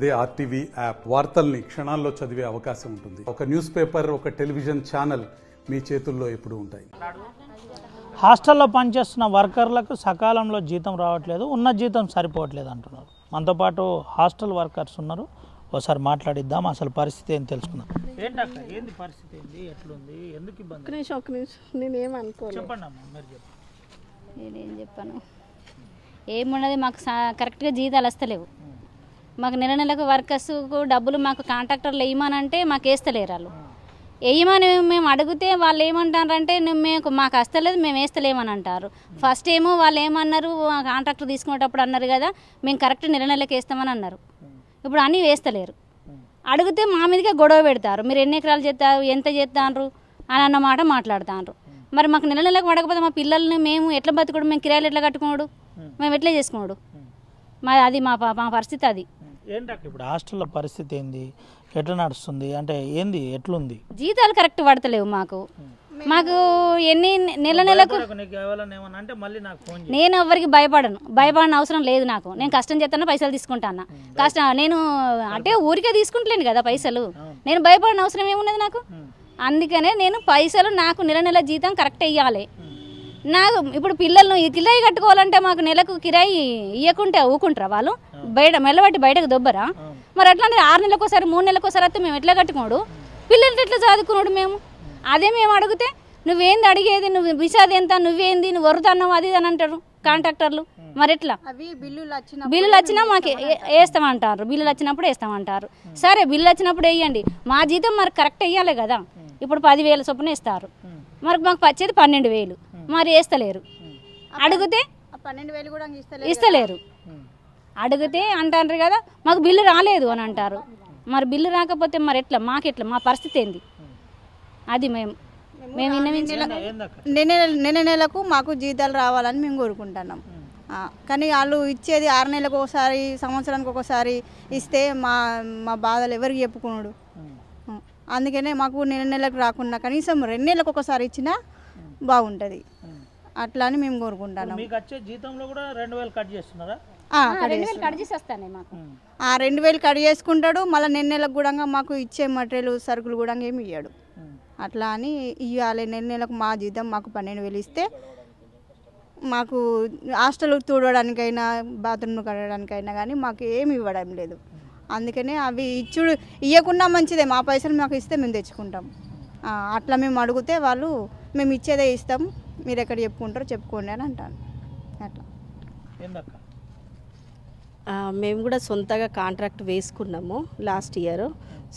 అదే RTV app వార్తల్ని క్షణాల్లో చదివే అవకాశం ఉంటుంది. ఒక న్యూస్ పేపర్, ఒక టెలివిజన్ ఛానల్ మీ చేతుల్లో ఎప్పుడూ ఉంటాయి. హాస్టల్లో పనిచేస్తున్న వర్కర్లకు సకాలంలో జీతం రావట్లేదు, ఉన్న జీతం సరిపోవట్లేదు అంటున్నారు. మనతో పాటు హాస్టల్ వర్కర్స్ ఉన్నారు, ఒకసారి మాట్లాడిద్దాం, అసలు పరిస్థితి ఏంటి తెలుసుకుందాం. ఏంటక్క, ఏంది పరిస్థితి, ఏంది, ఎట్లుంది, ఎందుకు ఇబ్బంది? ఒక నిమిషం నేనేమనుకోలేదు. చెప్పండి అమ్మా, మీరు చెప్పండి. నేనేం చెప్పాను, ఏమున్నది, మాకు కరెక్ట్గా జీతాలు వస్తలేవు. మాకు నెల నెలకు వర్కర్స్కు డబ్బులు మాకు కాంట్రాక్టర్లు వేయమనంటే మాకు వేస్తలేరు. వాళ్ళు వేయమని మేము అడిగితే వాళ్ళు ఏమంటారంటే మాకు వస్తలేదు, మేము వేస్తలేమని అంటారు. ఫస్ట్ ఏమో వాళ్ళు ఏమన్నారు, కాంట్రాక్టర్ తీసుకునేటప్పుడు అన్నారు కదా మేము కరెక్ట్ నెల నెలకు వేస్తామని అన్నారు. ఇప్పుడు అన్నీ వేస్తలేరు. అడిగితే మా మీదకే గొడవ పెడతారు, మీరు ఎన్ని ఎకరాలు చేస్తారు, ఎంత చేస్తారు అని అన్నమాట మాట్లాడుతారు. మరి మాకు నెల నెలకు పడకపోతే మా పిల్లల్ని మేము ఎట్లా బతుకోడు, మేము కిరాయిలు ఎట్లా కట్టుకోడు, మేము ఎట్లా చేసుకోడు, మరి అది మా పరిస్థితి. అది ఏంటక్క ఇప్పుడు హాస్టల్లో పరిస్థితి ఏంది, ఎట్లా నడుస్తుంది, అంటే ఏంది, ఎట్లుంది? జీతాలు కరెక్ట్ పడతలేవు మాకు ఎన్ని నెల నెలకు. నేను ఎవరికి భయపడని అవసరం లేదు. నేను కష్టం చేస్తాను, పైసలు తీసుకుంటాను. కష్టం నేను అంటే ఊరికే తీసుకుంటలేను కదా పైసలు, నేను భయపడిన అవసరం ఏమున్నది నాకు. అందుకనే నేను పైసలు నాకు నెల నెల జీతం కరెక్ట్ ఇవ్వాలి. నాకు ఇప్పుడు పిల్లలను కిరాయి కట్టుకోవాలంటే మాకు నెలకు కిరాయి ఇవ్వకుంటే ఊకుంటారా వాళ్ళు, మెల్లబట్టి బయటకు దొబ్బరా? మరి అట్లాంటి 6 నెలలకోసారి 3 నెలలకోసారి వస్తే మేము ఎట్లా కట్టుకోడు, పిల్లలకి ఎట్లా చదువుకున్నాడు మేము? అదే మేము అడిగితే నువ్వేంది అడిగేది, నువ్వు విషాది ఎంత, నువ్వేంది, నువ్వు వరుతున్నావు అది అని అంటారు కాంట్రాక్టర్లు. మరి ఎట్లా బిల్లులు వచ్చినా మాకు వేస్తామంటారు, బిల్లులు వచ్చినప్పుడు వేస్తామంటారు. సరే బిల్లు వచ్చినప్పుడు వేయండి, మా జీతం మరి కరెక్ట్ వేయాలి కదా. ఇప్పుడు 10,000 చొప్పున ఇస్తారు, మరి మాకు వచ్చేది 12,000, మరి వేస్తలేరు. అడిగితే 12,000 కూడా ఇస్తలేరు. అడిగితే అంటారు కదా మాకు బిల్లు రాలేదు అని అంటారు. మరి బిల్లు రాకపోతే మరి ఎట్లా, మాకెట్లా, మా పరిస్థితి ఏంది? అది మేము నెల నెలకు మాకు జీతాలు రావాలని మేము కోరుకుంటున్నాం. కానీ వాళ్ళు ఇచ్చేది 6 నెలలకు ఒకసారి, సంవత్సరానికి ఒకసారి ఇస్తే మా బాధలు ఎవరికి చెప్పుకున్నాడు. అందుకనే మాకు నెల నెలకు రాకుండా కనీసం 2 నెలలకు ఒకసారి ఇచ్చినా బాగుంటుంది, అట్లా అని మేము కోరుకుంటున్నాం. 2,000 కట్ చేస్తున్నారా? 2,000 కట్ చేసి వస్తానే మాకు. 2,000 కట్ చేసుకుంటాడు, మళ్ళీ నెల నెలకు కూడా మాకు ఇచ్చే మటీరియల్ సరుకులు కూడా ఏమి ఇవ్వడు. అట్లా అని ఇవ్వాలి. నెల నెలకు మా జీతం మాకు 12,000 ఇస్తే మాకు హాస్టల్ తూడడానికైనా బాత్రూమ్ కడగడానికైనా కానీ మాకు ఏమి ఇవ్వడం లేదు. అందుకనే అవి ఇవ్వకుండా మంచిదే, మా పైసలు మాకు ఇస్తే మేము తెచ్చుకుంటాం. అట్లా మేము అడిగితే వాళ్ళు మేము ఇచ్చేదే ఇస్తాం, మీరు ఎక్కడ చెప్పుకుంటారో చెప్పుకోండి అని అంటాను. అట్లా మేము కూడా సొంతగా కాంట్రాక్ట్ వేసుకున్నాము లాస్ట్ ఇయర్.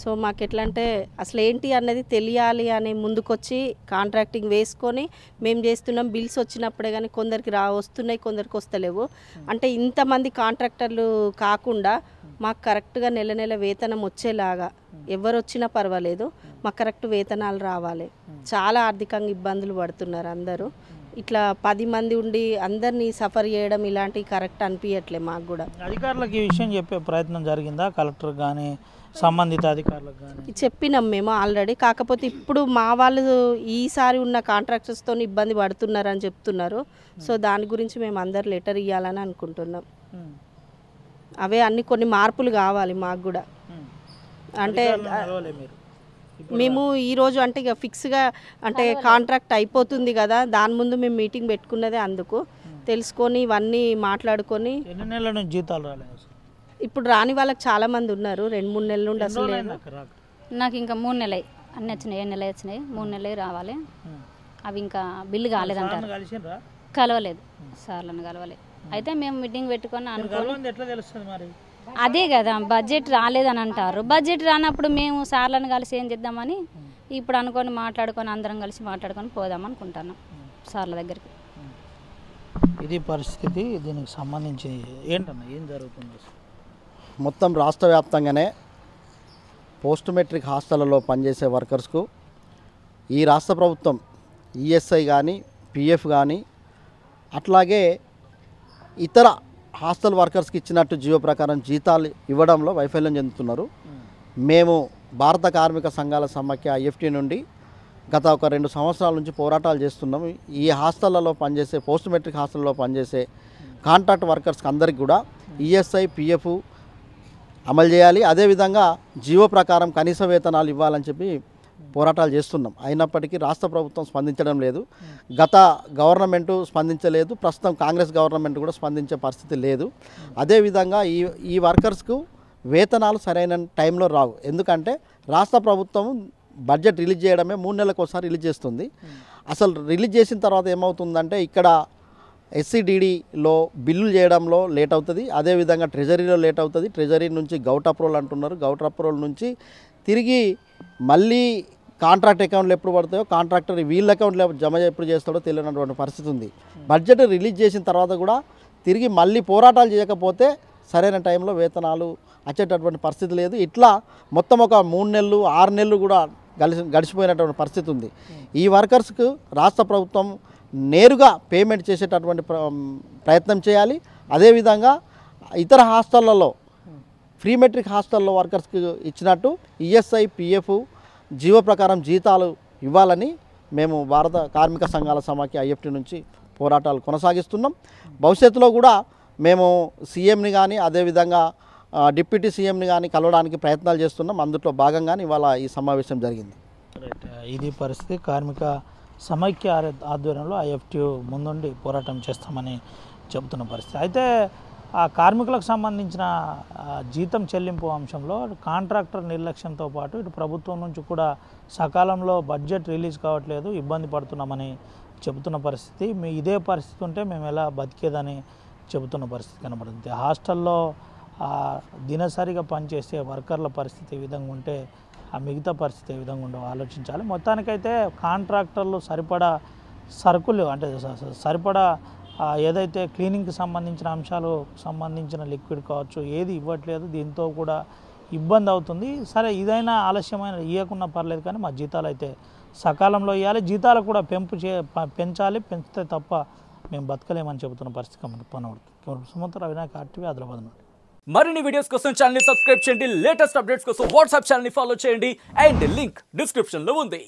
సో మాకు ఎట్లా అంటే అసలు ఏంటి అన్నది తెలియాలి అని ముందుకొచ్చి కాంట్రాక్టింగ్ వేసుకొని మేము చేస్తున్నాం. బిల్స్ వచ్చినప్పుడే కానీ కొందరికి వస్తున్నాయి, కొందరికి వస్తలేవు. అంటే ఇంతమంది కాంట్రాక్టర్లు కాకుండా మాకు కరెక్ట్గా నెల నెల వేతనం వచ్చేలాగా ఎవరు వచ్చినా పర్వాలేదు, మాకు కరెక్ట్ వేతనాలు రావాలి. చాలా ఆర్థికంగా ఇబ్బందులు పడుతున్నారు అందరూ. ఇట్లా 10 మంది ఉండి అందరినీ సఫర్ చేయడం ఇలాంటివి కరెక్ట్ అనిపించట్లే మాకు కూడా. అధికారులకు ఈ విషయం చెప్పే ప్రయత్నం జరిగిందా, కలెక్టర్ కానీ సంబంధిత అధికారులకు కానీ? చెప్పినాం మేము ఆల్రెడీ. కాకపోతే ఇప్పుడు మా వాళ్ళు ఈసారి ఉన్న కాంట్రాక్టర్స్తో ఇబ్బంది పడుతున్నారని చెప్తున్నారు. సో దాని గురించి మేము అందరు లెటర్ ఇవ్వాలని అనుకుంటున్నాం. అవే అన్ని కొన్ని మార్పులు కావాలి మాకు కూడా. అంటే మేము ఈరోజు అంటే ఇక ఫిక్స్గా అంటే కాంట్రాక్ట్ అయిపోతుంది కదా, దాని ముందు మేము మీటింగ్ పెట్టుకున్నదే అందుకు తెలుసుకొని ఇవన్నీ మాట్లాడుకొని. ఎన్ని నెలల నుంచి జీతాలు రాలేదు? ఇప్పుడు రాని వాళ్ళకి చాలా మంది ఉన్నారు, 2-3 నెలల నుండి అసలు లేదు. నాకు ఇంకా 3 నెలలు అన్నీ వచ్చినాయి, 7 నెలలు వచ్చినాయి, 3 నెలలు రావాలి. అవి ఇంకా బిల్లు కాలేదంటారు, కలవలేదు, సార్లను కలవలేదు. అయితే మేము మీటింగ్ పెట్టుకొని అనుకోని అదే కదా బడ్జెట్ రాలేదని అంటారు. బడ్జెట్ రానప్పుడు మేము సార్లను కలిసి ఏం చేద్దామని ఇప్పుడు అనుకొని మాట్లాడుకొని అందరం కలిసి మాట్లాడుకొని పోదాం అనుకుంటున్నాం సార్ల దగ్గరికి. ఇది పరిస్థితి. దీనికి సంబంధించి ఏంటన్నా ఏం జరుగుతుంది? మొత్తం రాష్ట్ర వ్యాప్తంగానే పోస్ట్ మెట్రిక్ హాస్టళ్లలో పనిచేసే వర్కర్స్కు ఈ రాష్ట్ర ప్రభుత్వం ఈఎస్ఐ కానీ పిఎఫ్ కానీ అట్లాగే ఇతర హాస్టల్ వర్కర్స్కి ఇచ్చినట్టు జీవో ప్రకారం జీతాలు ఇవ్వడంలో వైఫల్యం చెందుతున్నారు. మేము భారత కార్మిక సంఘాల సమాఖ్య ఐఎఫ్టీ నుండి గత 2 సంవత్సరాల నుంచి పోరాటాలు చేస్తున్నాము. ఈ హాస్టళ్లలో పనిచేసే పోస్ట్ మెట్రిక్ హాస్టల్లో పనిచేసే కాంట్రాక్ట్ వర్కర్స్కి అందరికి కూడా ఈఎస్ఐ పిఎఫ్ అమలు చేయాలి. అదేవిధంగా జీవో ప్రకారం కనీస వేతనాలు ఇవ్వాలని చెప్పి పోరాటాలు చేస్తున్నాం. అయినప్పటికీ రాష్ట్ర ప్రభుత్వం స్పందించడం లేదు. గత గవర్నమెంటు స్పందించలేదు, ప్రస్తుతం కాంగ్రెస్ గవర్నమెంట్ కూడా స్పందించే పరిస్థితి లేదు. అదేవిధంగా ఈ వర్కర్స్కు వేతనాలు సరైన టైంలో రావు. ఎందుకంటే రాష్ట్ర ప్రభుత్వం బడ్జెట్ రిలీజ్ చేయడమే 3 నెలలకు ఒకసారి రిలీజ్ చేస్తుంది. అసలు రిలీజ్ చేసిన తర్వాత ఏమవుతుందంటే ఇక్కడ SCDDలో బిల్లులు చేయడంలో లేట్ అవుతుంది. అదేవిధంగా ట్రెజరీలో లేట్ అవుతుంది. ట్రెజరీ నుంచి గౌట్ అప్రూవల్ అంటున్నారు. గౌట్ అప్రూవల్ నుంచి తిరిగి మళ్ళీ కాంట్రాక్ట్ అకౌంట్లు ఎప్పుడు పడతాయో, కాంట్రాక్టర్ వీళ్ళ అకౌంట్లో జమ ఎప్పుడు చేస్తాడో తెలియనటువంటి పరిస్థితి ఉంది. బడ్జెట్ రిలీజ్ చేసిన తర్వాత కూడా తిరిగి మళ్ళీ పోరాటాలు చేయకపోతే సరైన టైంలో వేతనాలు వచ్చేటటువంటి పరిస్థితి లేదు. ఇట్లా మొత్తం ఒక 3 నెలలు 6 నెలలు కూడా గడిచిపోయినటువంటి పరిస్థితి ఉంది. ఈ వర్కర్స్కు రాష్ట్ర ప్రభుత్వం నేరుగా పేమెంట్ చేసేటటువంటి ప్రయత్నం చేయాలి. అదేవిధంగా ఇతర హాస్టళ్లలో ఫ్రీ మెట్రిక్ హాస్టల్లో వర్కర్స్కి ఇచ్చినట్టు ESI PF జీవో ప్రకారం జీతాలు ఇవ్వాలని మేము భారత కార్మిక సంఘాల సమాఖ్య IFT నుంచి పోరాటాలు కొనసాగిస్తున్నాం. భవిష్యత్తులో కూడా మేము సీఎంని కానీ అదేవిధంగా డిప్యూటీ సీఎంని కానీ కలవడానికి ప్రయత్నాలు చేస్తున్నాం. అందులో భాగంగానే ఇవాళ ఈ సమావేశం జరిగింది. ఇది పరిస్థితి. కార్మిక సమైక్య ఆధ్వర్యంలో IFT ముందుండి పోరాటం చేస్తామని చెబుతున్న పరిస్థితి. అయితే ఆ కార్మికులకు సంబంధించిన జీతం చెల్లింపు అంశంలో కాంట్రాక్టర్ నిర్లక్ష్యంతో పాటు ఇటు ప్రభుత్వం నుంచి కూడా సకాలంలో బడ్జెట్ రిలీజ్ కావట్లేదు, ఇబ్బంది పడుతున్నామని చెబుతున్న పరిస్థితి. ఇదే పరిస్థితి ఉంటే మేము ఎలా బతికేదని చెబుతున్న పరిస్థితి కనబడుతుంది. హాస్టల్లో దినసరిగా పనిచేసే వర్కర్ల పరిస్థితి ఈ విధంగా ఉంటే ఆ మిగతా పరిస్థితి ఏ విధంగా ఉండవు ఆలోచించాలి. మొత్తానికైతే కాంట్రాక్టర్లు సరిపడా సరుకులు అంటే సరిపడా ఏదైతే క్లీనింగ్కి సంబంధించిన అంశాలు సంబంధించిన లిక్విడ్ కావచ్చు ఏది ఇవ్వట్లేదు. దీంతో కూడా ఇబ్బంది అవుతుంది. సరే ఇదైనా ఆలస్యమైన ఇవ్వకున్నా పర్లేదు, కానీ మా జీతాలు అయితే సకాలంలో ఇవ్వాలి. జీతాలు కూడా పెంచాలి. పెంచితే తప్ప మేము బతకలేమని చెబుతున్న పరిస్థితి కనబడుతుంది. సుమంత్ వినాయక్ RTV ఆదిలాబాద్ నుండి. మరిన్ని వీడియోస్ కోసం ఛానల్ ని సబ్స్క్రైబ్ చేయండి. లేటెస్ట్ అప్డేట్స్ కోసం వాట్సాప్ ఛానల్ ని ఫాలో చేయండి. అండ్ లింక్ డిస్క్రిప్షన్ లో ఉంది.